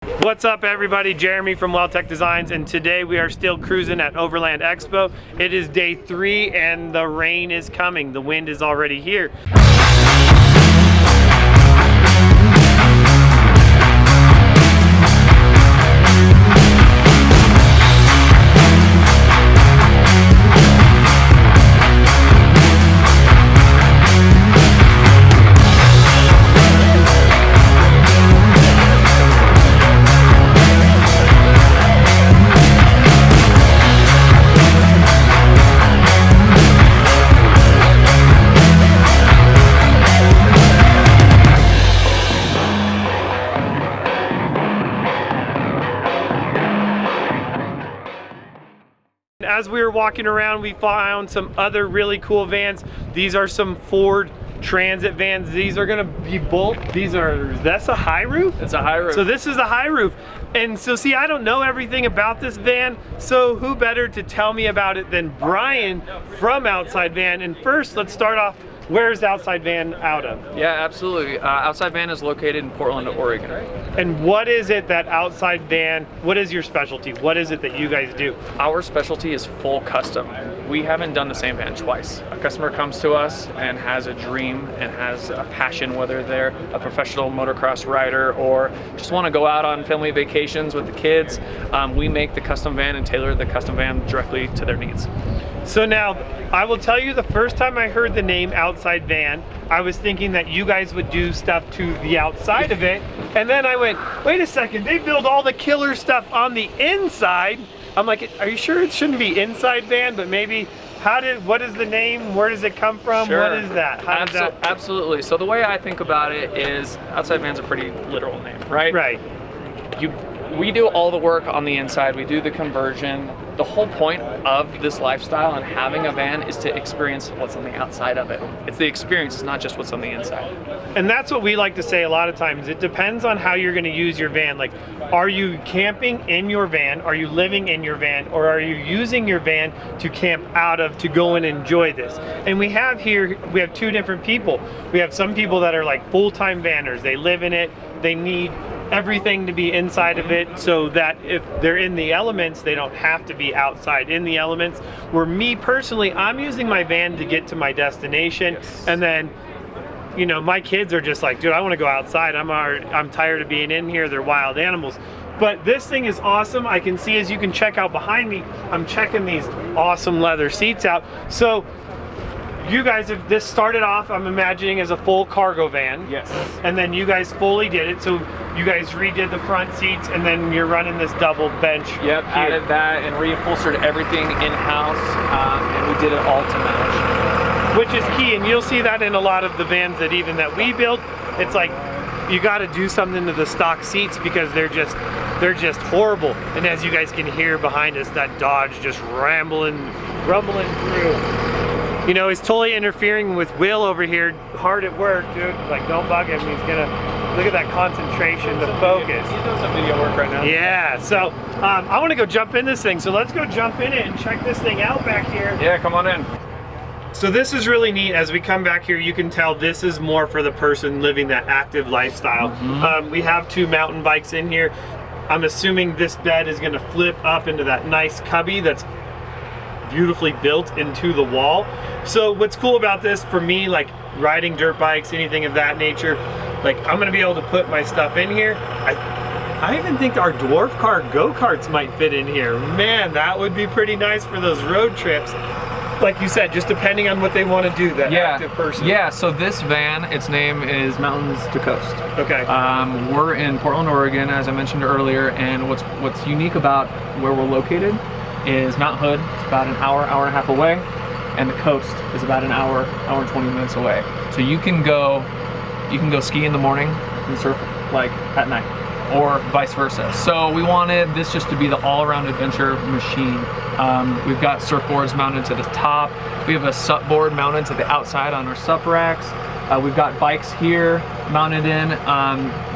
What's up everybody, Jeremy from WeldTec Designs, and today we are still cruising at Overland Expo. It is day 3 and the rain is coming. The wind is already here. As we were walking around, we found some other really cool vans. These are some Ford Transit vans. These are gonna be both, that's a high roof? It's a high roof. So this is a high roof. And so see, I don't know everything about this van, so who better to tell me about it than Brian from Outside Van. And first, let's start off, where's Outside Van out of? Yeah, absolutely. Outside Van is located in Portland, Oregon. And what is it that Outside Van, what is your specialty? What is it that you guys do? Our specialty is full custom. We haven't done the same van twice. A customer comes to us and has a dream and has a passion, whether they're a professional motocross rider or just want to go out on family vacations with the kids. We make the custom van and tailor the custom van directly to their needs. So now, I will tell you, the first time I heard the name Outside Van, I was thinking that you guys would do stuff to the outside of it, and then I went, wait a second, they build all the killer stuff on the inside. I'm like, are you sure it shouldn't be Inside Van, but maybe, what is the name, where does it come from, Sure. What is that? How does that? Absolutely. So the way I think about it is Outside Van's a pretty literal name, right? Right. We do all the work on the inside, we do the conversion. The whole point of this lifestyle and having a van is to experience what's on the outside of it. It's the experience, it's not just what's on the inside. And that's what we like to say a lot of times. It depends on how you're gonna use your van. Like, are you camping in your van? Are you living in your van? Or are you using your van to camp out of, to go and enjoy this? And we have two different people. We have some people that are like full-time vanners. They live in it, they need everything to be inside of it so that if they're in the elements, they don't have to be outside in the elements. Where me personally, I'm using my van to get to my destination. Yes. And then, you know, my kids are just like, dude, I want to go outside. I'm tired of being in here. They're wild animals. But this thing is awesome. I can see, as you can check out behind me, I'm checking these awesome leather seats out. So you guys have, this started off, I'm imagining, as a full cargo van. Yes. And then you guys fully did it. So you guys redid the front seats, and then you're running this double bench. Yep, here. added that and reupholstered everything in-house, and we did it all to match. Which is key, and you'll see that in a lot of the vans that we build. It's like, you got to do something to the stock seats because they're just horrible. And as you guys can hear behind us, that Dodge just rumbling through. You know, he's totally interfering with Will over here, hard at work, dude. Like, don't bug him. He's gonna, look at that concentration, the focus. He's doing some video work right now. Yeah, so I want to go jump in this thing. So let's go jump in it and check this thing out back here. Yeah, come on in. So this is really neat. As we come back here, you can tell this is more for the person living that active lifestyle. Mm-hmm. We have 2 mountain bikes in here. I'm assuming this bed is gonna flip up into that nice cubby that's beautifully built into the wall. So what's cool about this for me, like riding dirt bikes, anything of that nature, like I'm gonna be able to put my stuff in here. I even think our dwarf car go-karts might fit in here. Man, that would be pretty nice for those road trips. Like you said, just depending on what they want to do, that active person. Yeah, so this van, its name is Mountains to Coast. Okay. We're in Portland, Oregon, as I mentioned earlier, and what's unique about where we're located is Mount Hood. It's about an hour and a half away, and the coast is about an hour and 20 minutes away. So you can go ski in the morning and surf like at night, or vice versa. So we wanted this just to be the all-around adventure machine. We've got surfboards mounted to the top. We have a sup board mounted to the outside on our sup racks. We've got bikes here mounted in.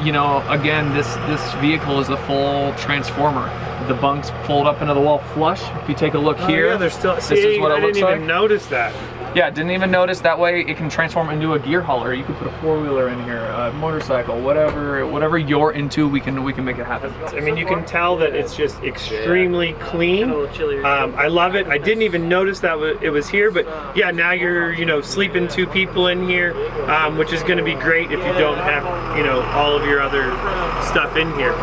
You know, again, this vehicle is a full transformer. The bunks fold up into the wall flush. If you take a look here, yeah, they're still, this is what it looks like. I didn't even notice that. Yeah, didn't even notice. That way it can transform into a gear hauler. You could put a four-wheeler in here, a motorcycle, whatever you're into, we can make it happen. I mean, you can tell that it's just extremely clean. I love it. I didn't even notice that it was here, but yeah, now you're, you know, sleeping 2 people in here, which is going to be great if you don't have, you know, all of your other stuff in here.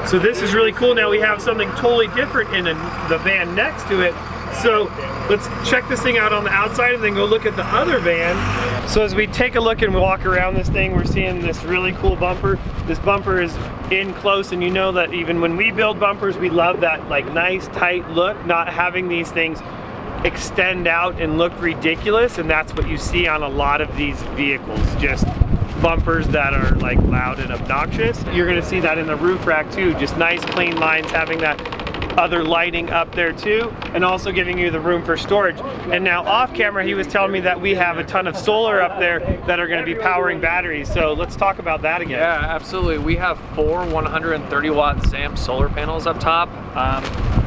So this is really cool. Now we have something totally different in the van next to it. So let's check this thing out on the outside and then go look at the other van. So as we take a look and walk around this thing, we're seeing this really cool bumper. This bumper is in close, and you know that even when we build bumpers, we love that like nice tight look, not having these things extend out and look ridiculous, and that's what you see on a lot of these vehicles, just bumpers that are like loud and obnoxious. You're gonna see that in the roof rack too, just nice clean lines, having that other lighting up there too, and also giving you the room for storage. And now off camera, he was telling me that we have a ton of solar up there that are going to be powering batteries. So let's talk about that again. Yeah, absolutely. We have 4 130 watt ZAMP solar panels up top.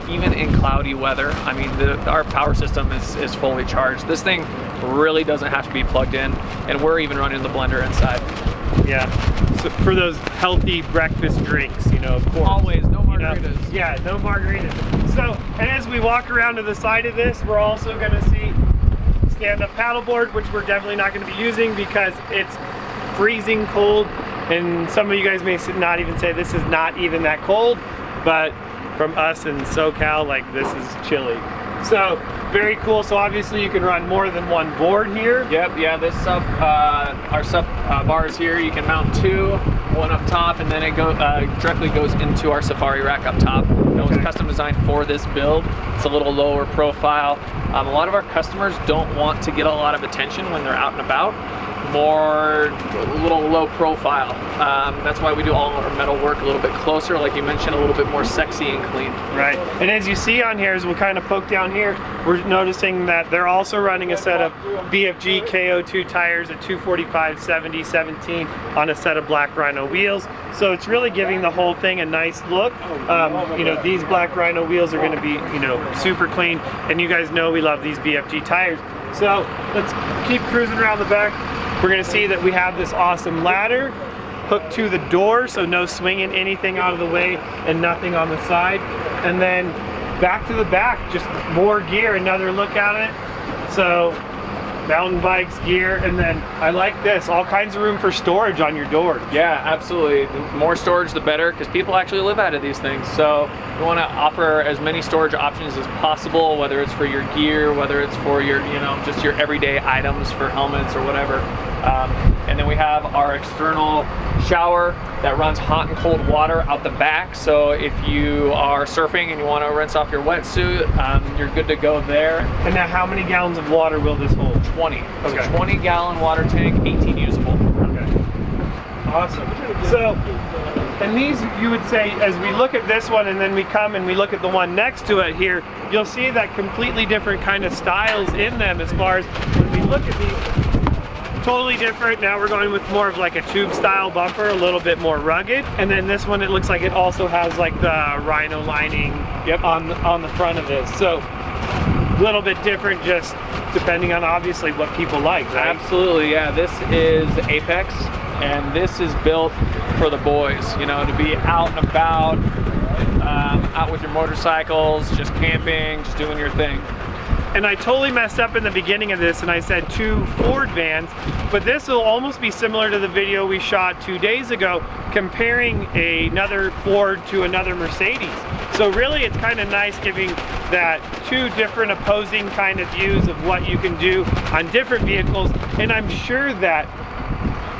Even in cloudy weather, I mean, our power system is fully charged. This thing really doesn't have to be plugged in, and we're even running the blender inside. Yeah, so for those healthy breakfast drinks, you know, of course. Always, no margaritas. You know? Yeah, no margaritas. So, and as we walk around to the side of this, we're also gonna see stand-up paddleboard, which we're definitely not gonna be using because it's freezing cold, and some of you guys may not even say this is not even that cold, but from us in SoCal, like, this is chilly. So, very cool. So obviously you can run more than one board here. Yep, yeah, this our sub bars here, you can mount 2, one up top, and then it directly goes into our safari rack up top. It was custom designed for this build. It's a little lower profile. A lot of our customers don't want to get a lot of attention when they're out and about. More a little low profile. That's why we do all our metal work a little bit closer, like you mentioned, a little bit more sexy and clean. Right, and as you see on here, as we'll kind of poke down here, we're noticing that they're also running a set of BFG KO2 tires at 245 70 17 on a set of black Rhino wheels. So it's really giving the whole thing a nice look. You know, these black Rhino wheels are going to be, you know, super clean, and you guys know we love these BFG tires. So let's keep cruising around the back. We're gonna see that we have this awesome ladder hooked to the door, so no swinging anything out of the way and nothing on the side. And then back to the back, just more gear, another look at it. So mountain bikes, gear, and then I like this, all kinds of room for storage on your doors. Yeah, absolutely. The more storage, the better, because people actually live out of these things. So we want to offer as many storage options as possible, whether it's for your gear, whether it's for your, you know, just your everyday items for helmets or whatever. And then we have our external shower that runs hot and cold water out the back. So if you are surfing and you want to rinse off your wetsuit, you're good to go there. And now how many gallons of water will this hold? 20. Okay. So 20 gallon water tank, 18 usable. Okay. Awesome. So, and these, you would say, as we look at this one and then we come and we look at the one next to it here, you'll see that completely different kind of styles in them as far as when we look at these. Totally different. Now we're going with more of like a tube style bumper, a little bit more rugged. And then this one, it looks like it also has like the Rhino lining on the front of this. So a little bit different, just depending on obviously what people like, right? Absolutely, yeah. This is Apex, and this is built for the boys, you know, to be out and about, out with your motorcycles, just camping, just doing your thing. And I totally messed up in the beginning of this and I said 2 Ford vans, but this will almost be similar to the video we shot 2 days ago comparing another Ford to another Mercedes. So really it's kind of nice giving that 2 different opposing kind of views of what you can do on different vehicles, and I'm sure that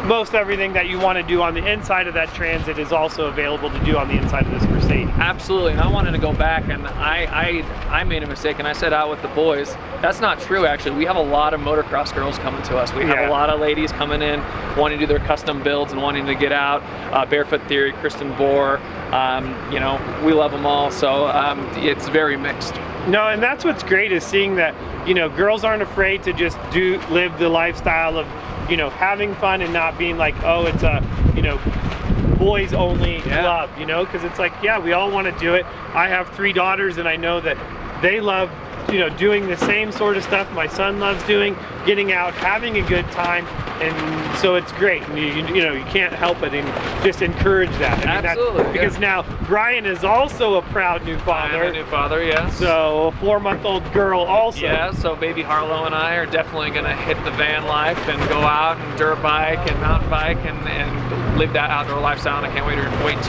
most everything that you want to do on the inside of that Transit is also available to do on the inside of this Mercedes. Absolutely, and I wanted to go back, and I made a mistake and I said out with the boys. That's not true, actually. We have a lot of motocross girls coming to us. We have a lot of ladies coming in wanting to do their custom builds and wanting to get out. Barefoot Theory, Kristen Bohr, you know, we love them all, so it's very mixed. No, and that's what's great, is seeing that, you know, girls aren't afraid to just live the lifestyle of, you know, having fun and not being like, oh, it's a, you know, boys only club, you know, because it's like, yeah, we all want to do it. I have 3 daughters and I know that they love you know, doing the same sort of stuff my son loves doing, getting out, having a good time, and so it's great. And you know, you can't help it and just encourage that. I mean, Absolutely. because now Brian is also a proud new father. I'm a new father, yes. So a 4-month-old girl also. Yeah, so baby Harlow and I are definitely gonna hit the van life and go out and dirt bike and mountain bike and live that outdoor lifestyle. And I can't wait to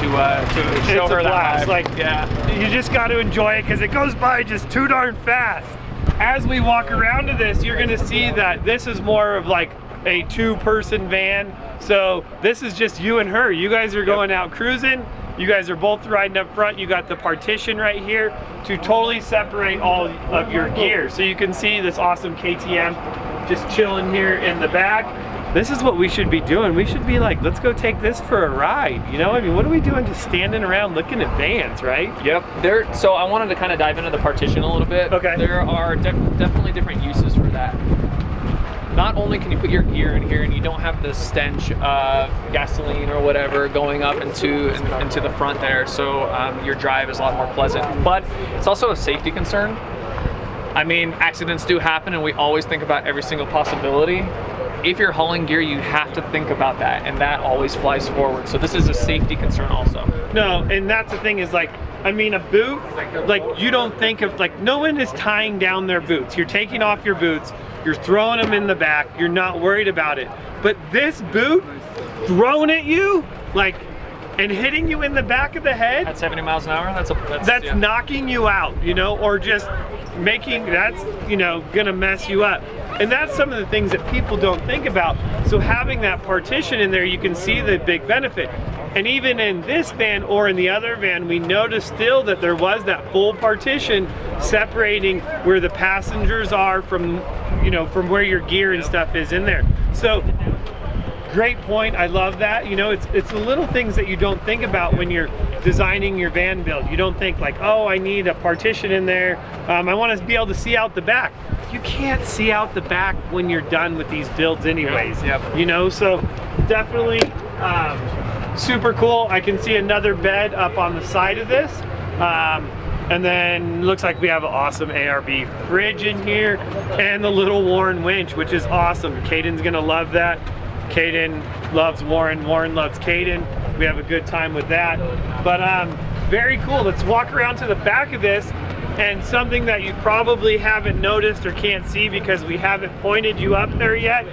show It's her a blast. that life. Like, yeah, you just got to enjoy it because it goes by just too darn fast. As we walk around to this, you're gonna see that this is more of like a 2-person van. So this is just you and her. You guys are going out cruising. You guys are both riding up front. You got the partition right here to totally separate all of your gear. So you can see this awesome KTM just chilling here in the back. This is what we should be doing. We should be like, let's go take this for a ride. You know, I mean, what are we doing just standing around looking at vans, right? Yep. So I wanted to kind of dive into the partition a little bit. Okay. There are definitely different uses for that. Not only can you put your gear in here and you don't have the stench of gasoline or whatever going up into the front there, so your drive is a lot more pleasant, but it's also a safety concern. I mean, accidents do happen and we always think about every single possibility. If you're hauling gear, you have to think about that, and that always flies forward. So this is a safety concern also. No, and that's the thing is like, I mean, a boot, like you don't think of, like no one is tying down their boots. You're taking off your boots, you're throwing them in the back, you're not worried about it. But this boot thrown at you, like, and hitting you in the back of the head, At 70 miles an hour, that's yeah. knocking you out, you know, or just making, that's, you know, gonna mess you up. And that's some of the things that people don't think about. So having that partition in there, you can see the big benefit. And even in this van or in the other van, we noticed still that there was that full partition separating where the passengers are from, you know, from where your gear and stuff is in there. So great point. I love that. You know, it's the little things that you don't think about when you're designing your van build. You don't think like, oh, I need a partition in there. I want to be able to see out the back. You can't see out the back when you're done with these builds anyways. Yep. You know, so definitely super cool. I can see another bed up on the side of this. And then looks like we have an awesome ARB fridge in here and the little Warren winch, which is awesome. Caden's gonna love that. Caden loves Warren, Warren loves Caden. We have a good time with that. But very cool. Let's walk around to the back of this, and something that you probably haven't noticed or can't see because we haven't pointed you up there yet,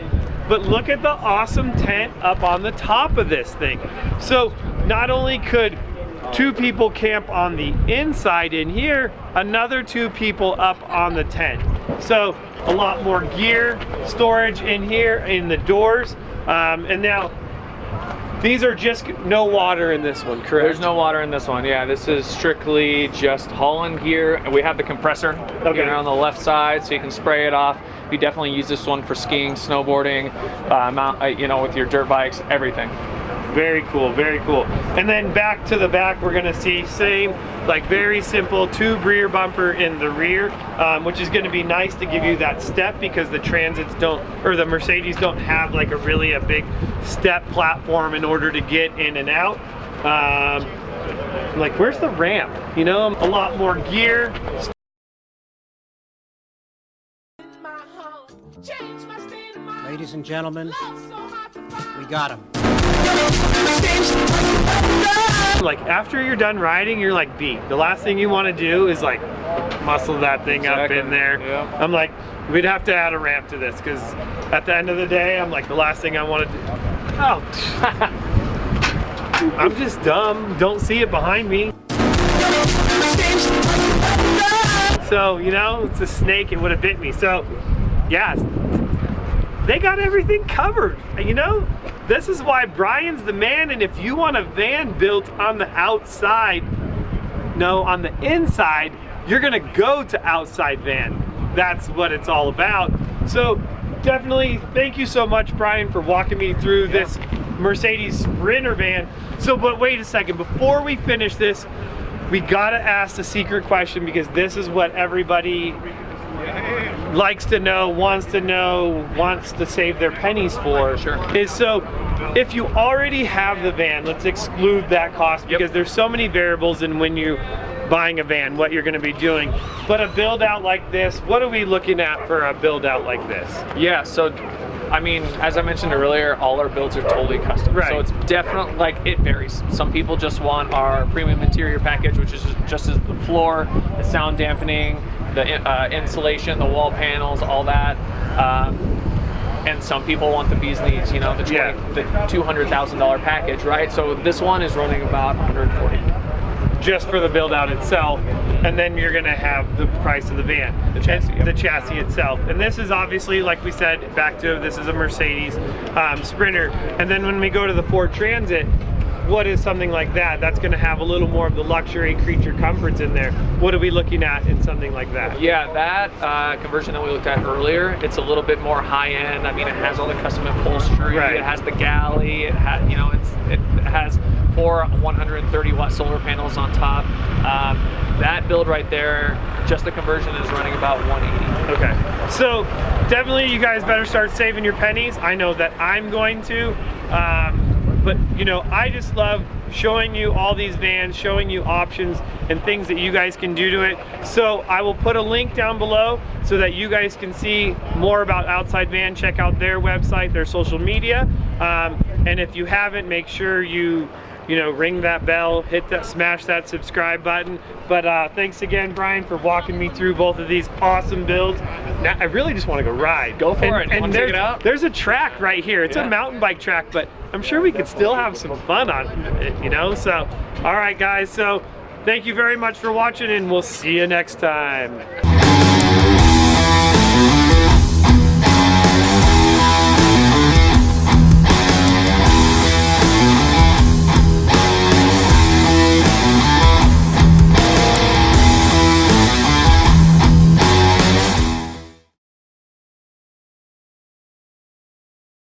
but look at the awesome tent up on the top of this thing. So not only could 2 people camp on the inside in here, another 2 people up on the tent. So a lot more gear storage in here in the doors. And now these are just no water in this one, correct? There's no water in this one. Yeah, this is strictly just hauling gear. We have the compressor here on the left side, so you can spray it off. You definitely use this one for skiing, snowboarding, you know, with your dirt bikes, everything. Very cool, very cool. And then back to the back, we're gonna see same, like very simple tube rear bumper in the rear, which is gonna be nice to give you that step because the Transits don't, or the Mercedes don't have like a big step platform in order to get in and out. Like, where's the ramp? You know, a lot more gear. Ladies and gentlemen, we got him. Like after you're done riding, you're like beat. The last thing you want to do is like muscle that thing up in there. Yeah. I'm like, we'd have to add a ramp to this because at the end of the day, I'm like, the last thing I want to do. Oh, I'm just dumb. Don't see it behind me. So, you know, it's a snake. It would have bit me. So, yeah, they got everything covered. You know, this is why Brian's the man. And if you want a van built on the outside, no, on the inside, you're gonna go to Outside Van. That's what it's all about. So definitely thank you so much, Brian, for walking me through this Mercedes Sprinter van. So, but wait a second, before we finish this, we gotta ask the secret question because this is what everybody likes to know, wants to save their pennies for. Sure. Is so if you already have the van, let's exclude that cost because there's so many variables in when you buying a van, what you're going to be doing. But a build out like this, what are we looking at for a build out like this? Yeah, so I mean, as I mentioned earlier, all our builds are totally custom. Right. So it's definitely, like, it varies. Some people just want our premium interior package, which is just as the floor, the sound dampening, the insulation, the wall panels, all that. And some people want the bee's knees, you know, the $200,000 package, right? So this one is running about $140. Just for the build out itself, and then you're gonna have the price of the van, the chassis, the chassis itself. And this is obviously, like we said, back to this is a Mercedes Sprinter. And then when we go to the Ford Transit, what is something like that? That's gonna have a little more of the luxury creature comforts in there. What are we looking at in something like that? Yeah, that conversion that we looked at earlier, it's a little bit more high end. I mean, it has all the custom upholstery, right. It has the galley, it has, you know, it has 4 130 watt solar panels on top. That build right there, just the conversion is running about 180. Okay, so definitely you guys better start saving your pennies. I know that I'm going to, but you know, I just love showing you all these vans, showing you options and things that you guys can do to it. So I will put a link down below so that you guys can see more about Outside Van. Check out their website, their social media, and if you haven't, make sure you ring that bell, hit that, smash that subscribe button. But thanks again, Brian, for walking me through both of these awesome builds. Now, I really just want to go ride. Go for it. And take it out? There's a track right here. It's a mountain bike track, but I'm sure we could still have some fun on it, you know? So, all right, guys. So, thank you very much for watching, and we'll see you next time.